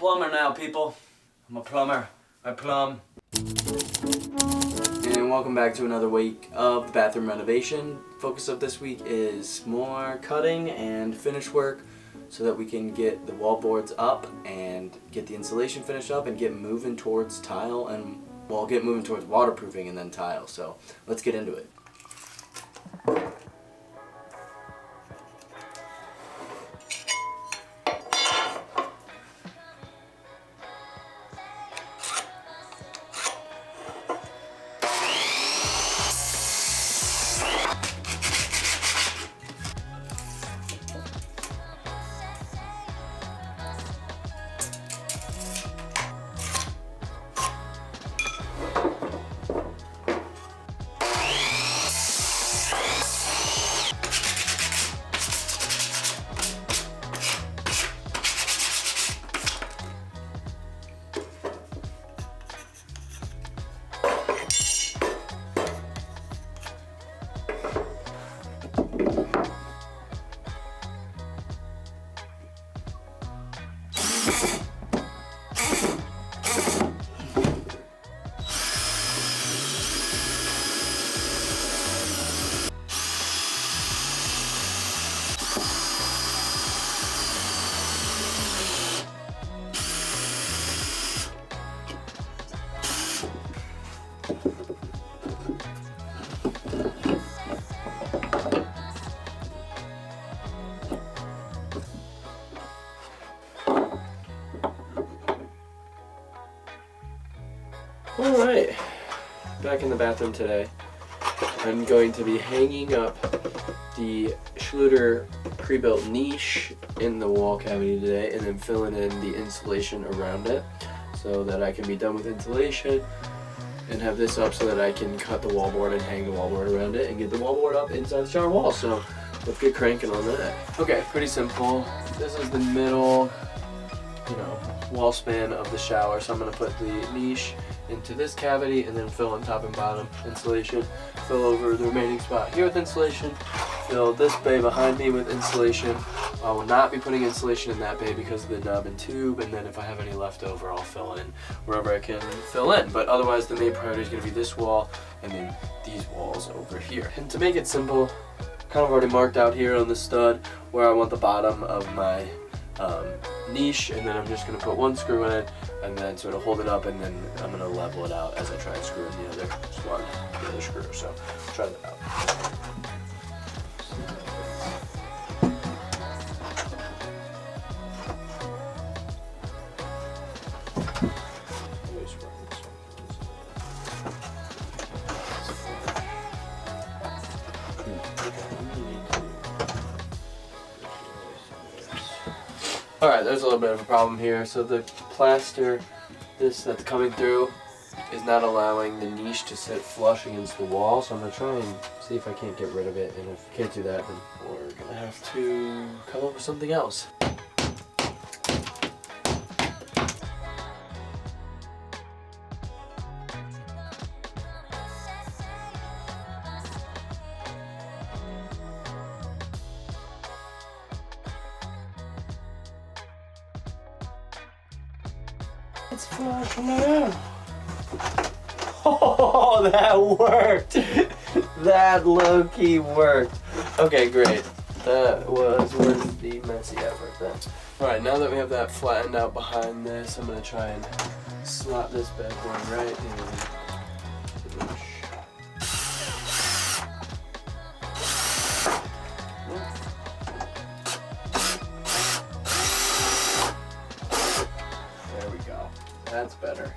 plumber now, people. I'm a plumber. I plumb. And welcome back to another week of the bathroom renovation. Focus of this week is more cutting and finish work so that we can get the wallboards up and get the insulation finished up and get moving towards tile and, well, get moving towards waterproofing and then tile. So let's get into it. Alright, back in the bathroom today. I'm going to be hanging up the Schluter pre-built niche in the wall cavity today and then filling in the insulation around it so that I can be done with insulation and have this up so that I can cut the wallboard and hang the wallboard around it and get the wallboard up inside the shower wall. So let's get cranking on that. Okay, pretty simple. This is the middle, wall span of the shower. So I'm going to put the niche into this cavity and then fill on top and bottom insulation, fill over the remaining spot here with insulation, fill this bay behind me with insulation. I will not be putting insulation in that bay because of the nub and tube, and then if I have any left over I'll fill in wherever I can fill in, but otherwise the main priority is going to be this wall and then these walls over here. And to make it simple, kind of already marked out here on the stud where I want the bottom of my niche, and then I'm just going to put one screw in it and then sort of hold it up, and then I'm going to level it out as I try and screw in the other screw. So try that out. Alright, there's a little bit of a problem here. So the plaster, that's coming through, is not allowing the niche to sit flush against the wall. So I'm going to try and see if I can't get rid of it. And if I can't do that, then we're going to have to come up with something else. It's flush, come on. Oh, that worked. That low-key worked. Okay, great. That was worth the messy effort then. Alright, now that we have that flattened out behind this, I'm going to try and slot this bad boy right in. That's better.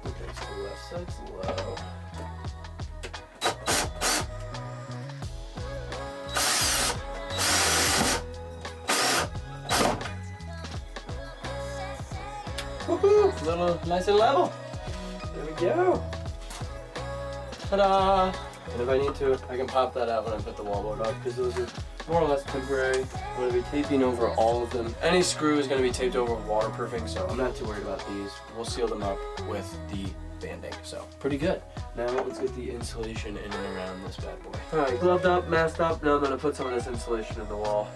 Okay, so the left side's low. Woohoo! A little nice and level. There we go. Ta-da! And if I need to, I can pop that out when I put the wallboard up, because those are more or less temporary. I'm going to be taping over all of them. Any screw is going to be taped over with waterproofing, so I'm not too worried about these. We'll seal them up with the banding, so pretty good. Now let's get the insulation in and around this bad boy. Alright, gloved up, masked up. Now I'm going to put some of this insulation in the wall.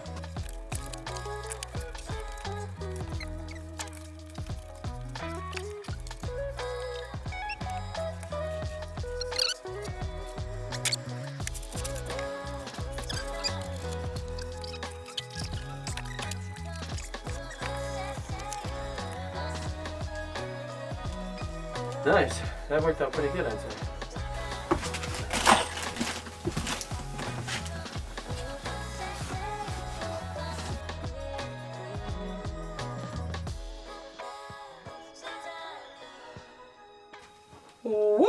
Nice. That worked out pretty good, I'd say. Woo!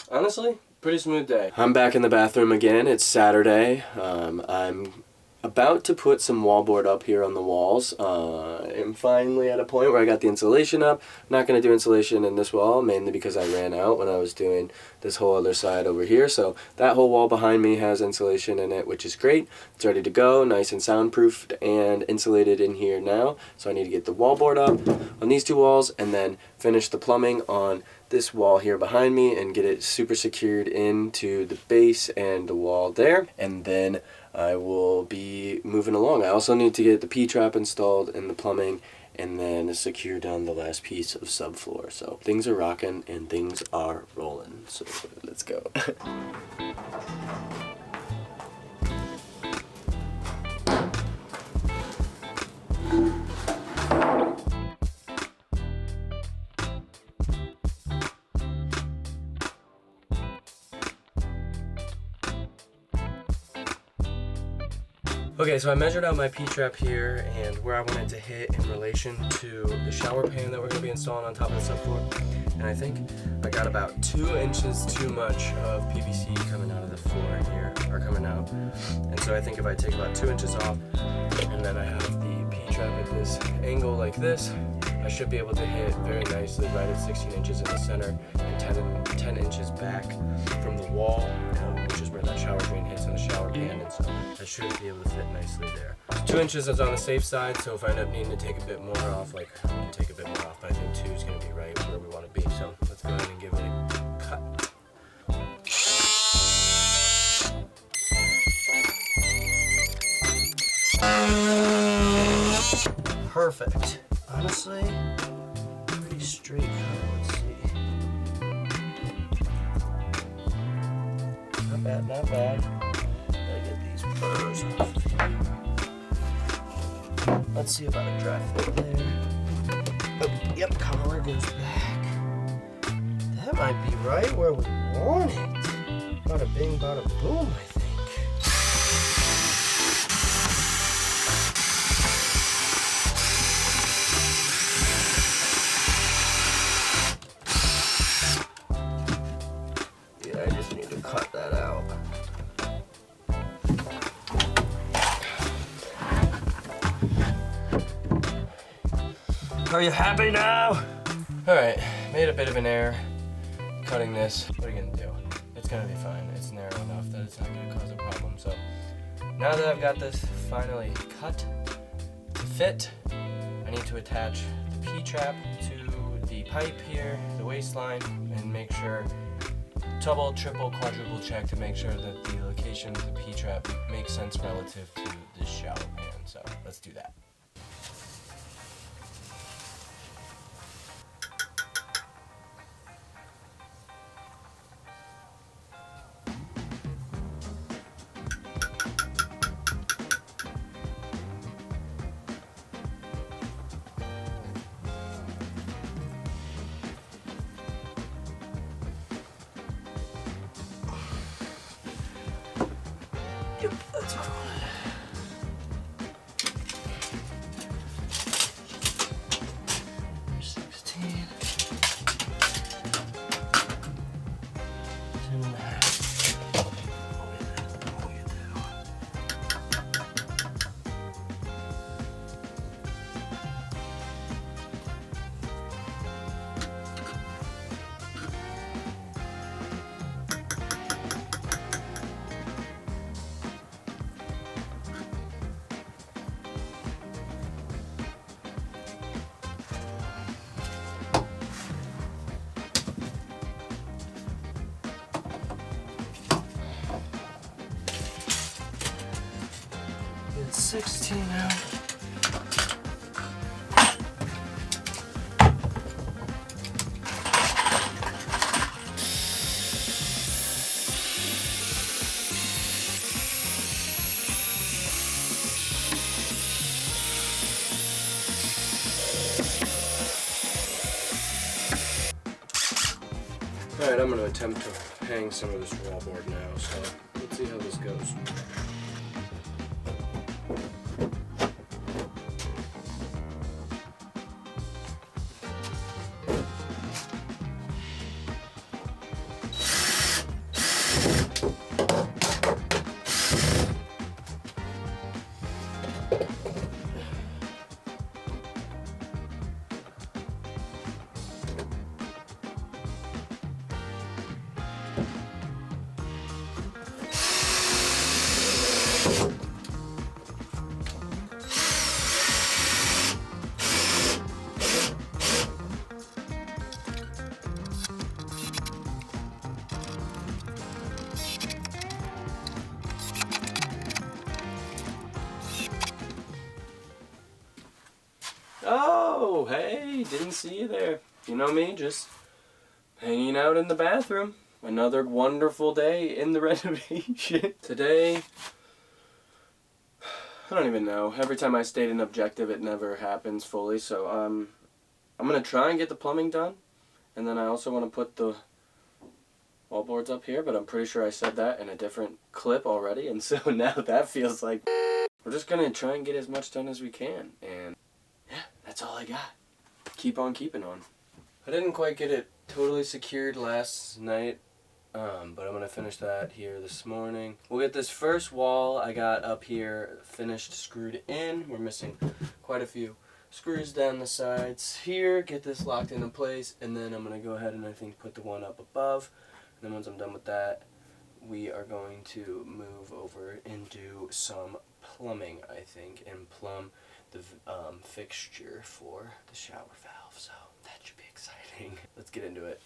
Honestly, pretty smooth day. I'm back in the bathroom again. It's Saturday. I'm about to put some wallboard up here on the walls. I'm finally at a point where I got the insulation up. I'm not going to do insulation in this wall, mainly because I ran out when I was doing this whole other side over here. So that whole wall behind me has insulation in it, which is great. It's ready to go, nice and soundproofed and insulated in here now. So I need to get the wallboard up on these two walls and then finish the plumbing on this wall here behind me and get it super secured into the base and the wall there. And then I will be moving along. I also need to get the P-trap installed in the plumbing and then secure down the last piece of subfloor. So things are rocking and things are rolling. So let's go. Okay, so I measured out my P-trap here and where I wanted to hit in relation to the shower pan that we're going to be installing on top of the subfloor. And I think I got about 2 inches too much of PVC coming out of the floor here, or coming out. And so I think if I take about 2 inches off and then I have the P-trap at this angle like this, I should be able to hit very nicely right at 16 inches in the center and 10 inches back from the wall, which is where that shower drain hits in the shower pan, and so I should be able to fit nicely there. 2 inches is on the safe side, so if I end up needing to take a bit more off, like I can take a bit more off, but I think 2 is going to be right where we want to be, so let's go ahead and give it a cut. Perfect. Honestly, pretty straight cut. Let's see. Not bad, not bad. Gotta get these burrs off of here. Let's see about a dry fit there. Oh, yep, collar goes back. That might be right where we want it. Bada bing, bada boom, I think. Cut that out. Are you happy now? Alright, made a bit of an error cutting this. What are you gonna do? It's gonna be fine. It's narrow enough that it's not gonna cause a problem. So now that I've got this finally cut to fit, I need to attach the P-trap to the pipe here, the waistline, and make sure double, triple, quadruple check to make sure that the location of the P-trap makes sense relative to the shower pan. So let's do that. Yep, that's cool. 16 out. Alright, I'm going to attempt to hang some of this wallboard now, so let's see how this goes. Oh, hey, didn't see you there. You know me, just hanging out in the bathroom. Another wonderful day in the renovation. Today, I don't even know. Every time I state an objective, it never happens fully. So I'm going to try and get the plumbing done. And then I also want to put the wallboards up here, but I'm pretty sure I said that in a different clip already. And so now that feels like we're just going to try and get as much done as we can. And yeah, that's all I got. Keep on keeping on. I didn't quite get it totally secured last night, but I'm going to finish that here this morning. We'll get this first wall I got up here finished, screwed in. We're missing quite a few screws down the sides here. Get this locked into place, and then I'm going to go ahead and I think put the one up above. And then once I'm done with that, we are going to move over and do some plumbing, I think, and plumb the fixture for the shower valve, so that should be exciting. Let's get into it.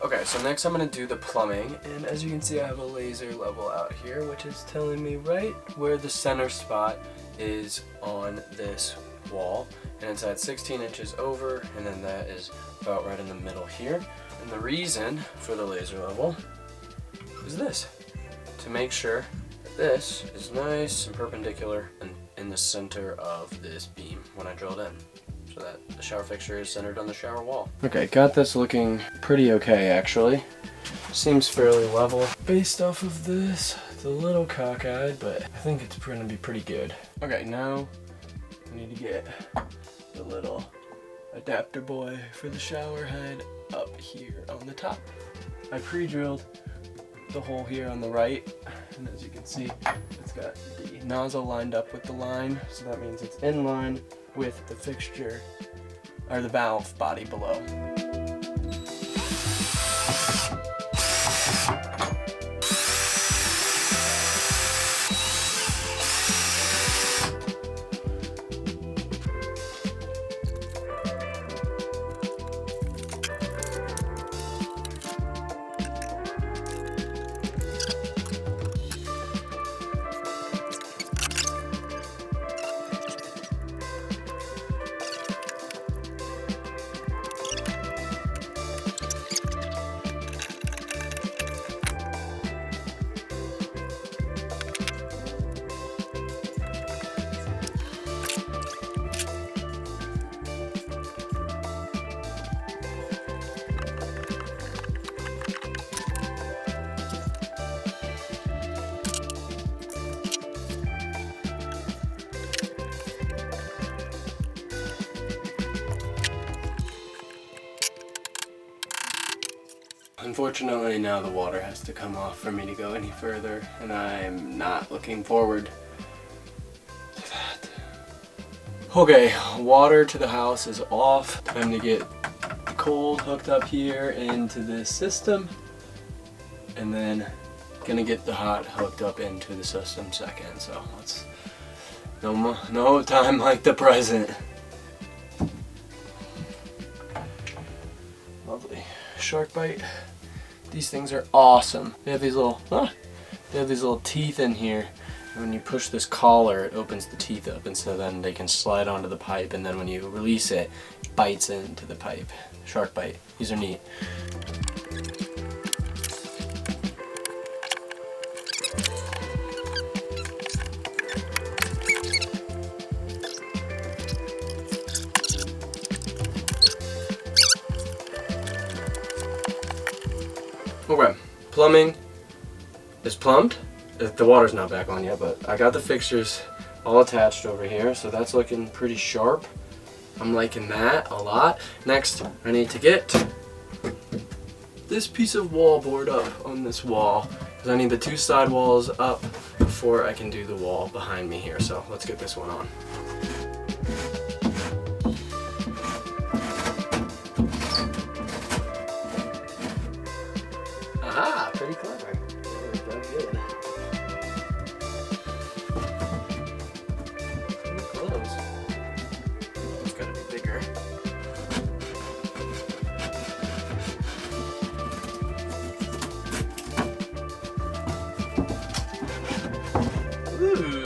Okay, so next I'm going to do the plumbing, and as you can see I have a laser level out here, which is telling me right where the center spot is on this wall, and it's at 16 inches over, and then that is about right in the middle here. And the reason for the laser level is this, to make sure that this is nice and perpendicular and in the center of this beam when I drilled in, so that the shower fixture is centered on the shower wall. Okay, got this looking pretty okay actually. Seems fairly level. Based off of this, it's a little cockeyed, but I think it's going to be pretty good. Okay, now I need to get the little adapter boy for the shower head up here on the top. I pre-drilled the hole here on the right, and as you can see, it's got the nozzle lined up with the line, so that means it's in line with the fixture, or the valve body below. Unfortunately, now the water has to come off for me to go any further, and I'm not looking forward to that. Okay, water to the house is off. Time to get cold hooked up here into this system, and then gonna get the hot hooked up into the system second. So let's no time like the present. Lovely shark bite. These things are awesome. They have these little teeth in here. And when you push this collar, it opens the teeth up, and so then they can slide onto the pipe, and then when you release it, it bites into the pipe. Shark bite. These are neat. Okay, plumbing is plumbed. The water's not back on yet, but I got the fixtures all attached over here, so that's looking pretty sharp. I'm liking that a lot. Next, I need to get this piece of wall board up on this wall, because I need the 2 side walls up before I can do the wall behind me here. So let's get this one on. Aha, pretty clever. That's good. Pretty close. It's gotta be bigger. Ooh.